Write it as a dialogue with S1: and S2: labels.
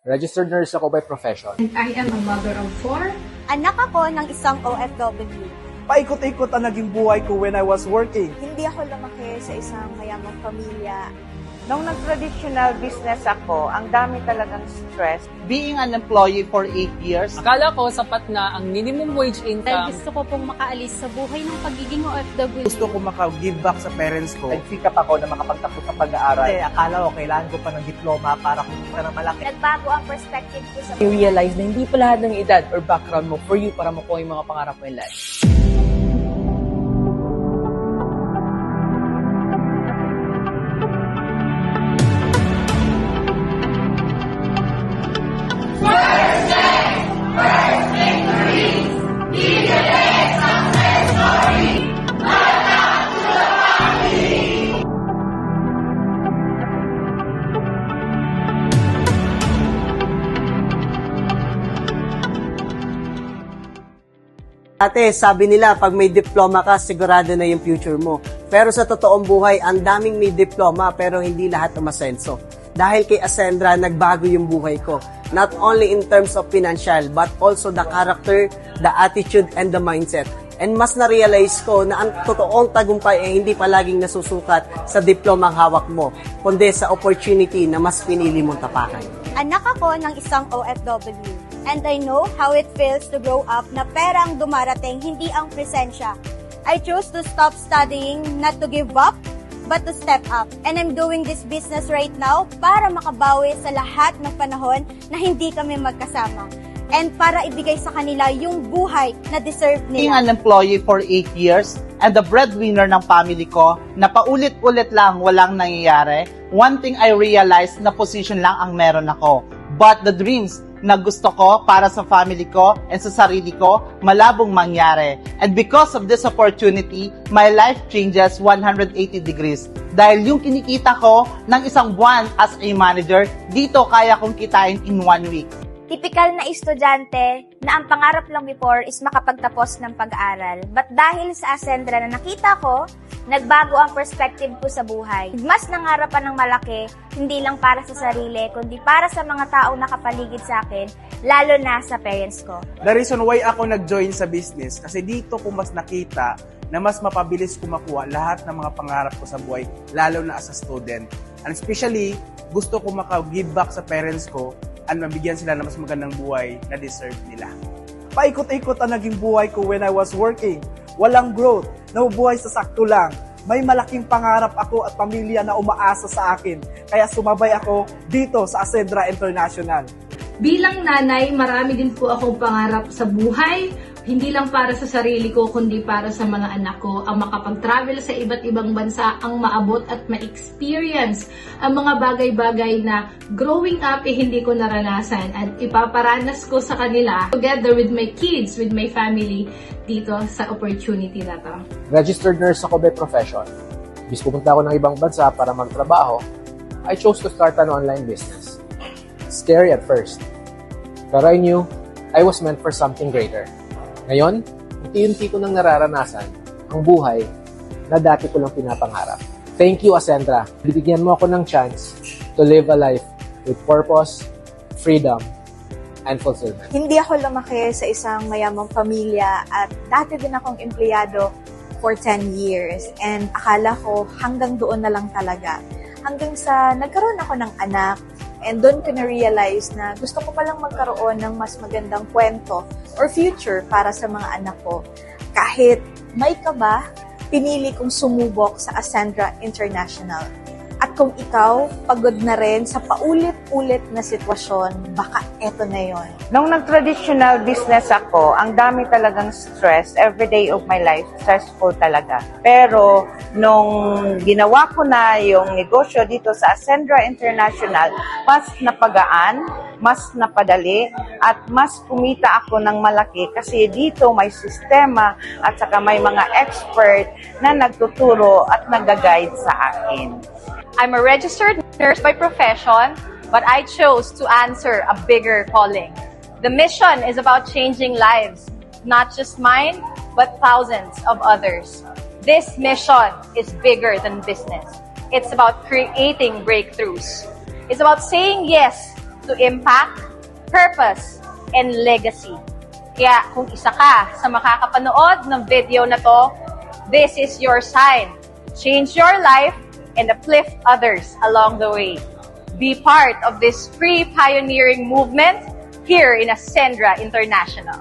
S1: Registered nurse ako by profession.
S2: And I am a mother of 4.
S3: Anak ako ng isang OFW.
S4: Paikot-ikot ang naging buhay ko when I was working.
S3: Hindi ako lumaki sa isang mayamang pamilya.
S5: Nung nag-traditional business ako, ang dami talagang stress.
S6: Being an employee for 8 years,
S7: Akala ko sapat na ang minimum wage
S8: Dahil
S7: income.
S8: gusto ko pong makaalis sa buhay ng pagiging OFW.
S4: Gusto ko maka-give back sa parents ko.
S6: nagsikap ako na makapagtapos sa pag-aaral.
S5: Kasi akala ko kailangan ko pa ng diploma para kumita ng malaki.
S3: Nagbago ang perspective ko sa
S7: I-realize na hindi pa lahat ng edad or background mo for you para makuha yung mga pangarap mo in life.
S9: Ate, sabi nila pag may diploma ka, sigurado na yung future mo. Pero sa totoong buhay, ang daming may diploma pero hindi lahat umasenso. Dahil kay Ascendra, nagbago yung buhay ko. Not only in terms of financial, but also the character, the attitude, and the mindset. And mas na-realize ko na ang totoong tagumpay ay hindi palaging nasusukat sa diplomang hawak mo, kundi sa opportunity na mas pinili mong tapakan.
S3: Anak ako ng isang OFW. And I know how it feels to grow up na perang dumarating, hindi ang presensya. I chose to stop studying, not to give up, but to step up. And I'm doing this business right now para makabawi sa lahat ng panahon na hindi kami magkasama. And para ibigay sa kanila yung buhay na deserve
S6: Being
S3: nila.
S6: an employee for 8 years and the breadwinner ng family ko na paulit-ulit lang walang nangyayari, one thing I realized na position lang ang meron ako. But the dreams na gusto ko para sa family ko and sa sarili ko, malabong mangyari. And because of this opportunity, my life changes 180 degrees. Dahil yung kinikita ko ng isang buwan as a manager, dito kaya kong kitain in 1 week.
S3: Tipikal na estudyante na ang pangarap lang before is makapagtapos ng pag-aaral. But dahil sa Ascendra na nakita ko, nagbago ang perspective ko sa buhay. Mas nangarapan ng malaki, hindi lang para sa sarili, kundi para sa mga taong nakapaligid sa akin, lalo na sa parents ko.
S4: The reason why ako nag-join sa business, kasi dito ko mas nakita na mas mapabilis ko makuha lahat ng mga pangarap ko sa buhay, lalo na as a student. And especially, gusto ko maka-give back sa parents ko at mabigyan sila ng mas magandang buhay na deserve nila. Paikot-ikot ang naging buhay ko when I was working. Walang growth, nabubuhay sa sakto lang. May malaking pangarap ako at pamilya na umaasa sa akin. Kaya sumabay ako dito sa Ascendra International.
S2: Bilang nanay, marami din po akong pangarap sa buhay. Hindi lang para sa sarili ko, kundi para sa mga anak ko. Ang makapag-travel sa iba't ibang bansa, ang maabot at ma-experience ang mga bagay-bagay na growing up hindi ko naranasan at ipaparanas ko sa kanila together with my kids, with my family dito sa opportunity na to.
S1: Registered nurse ako by profession. Bis pupunta ako ng ibang bansa para magtrabaho, I chose to start an online business. Scary at first, pero I knew I was meant for something greater. Ngayon, unti-unti ko nang nararanasan ang buhay na dati ko lang pinapangarap. Thank you, Ascendra. Bibigyan mo ako ng chance to live a life with purpose, freedom, and fulfillment.
S3: Hindi ako lumaki sa isang mayamang pamilya at dati din akong empleyado for 10 years. And akala ko hanggang doon na lang talaga. Hanggang sa nagkaroon ako ng anak, and doon ko na-realize na gusto ko palang magkaroon ng mas magandang kwento or future para sa mga anak ko. Kahit may kaba, pinili kong sumubok sa Ascendra International. At kung ikaw, pagod na rin sa paulit-ulit na sitwasyon, baka eto na yon.
S5: Nung nag-traditional business ako, ang dami talagang stress. Every day of my life, stressful talaga. Pero nung ginawa ko na yung negosyo dito sa Ascendra International, mas napagaan, mas napadali, at mas kumita ako ng malaki kasi dito may sistema at saka may mga expert na nagtuturo at nag-guide sa akin.
S8: I'm a registered nurse by profession, but I chose to answer a bigger calling. The mission is about changing lives, not just mine, but thousands of others. This mission is bigger than business. It's about creating breakthroughs. It's about saying yes to impact, purpose, and legacy. Kaya kung isa ka sa makakapanood ng video na to, this is your sign. Change your life and uplift others along the way. Be part of this free pioneering movement here in Ascendra International.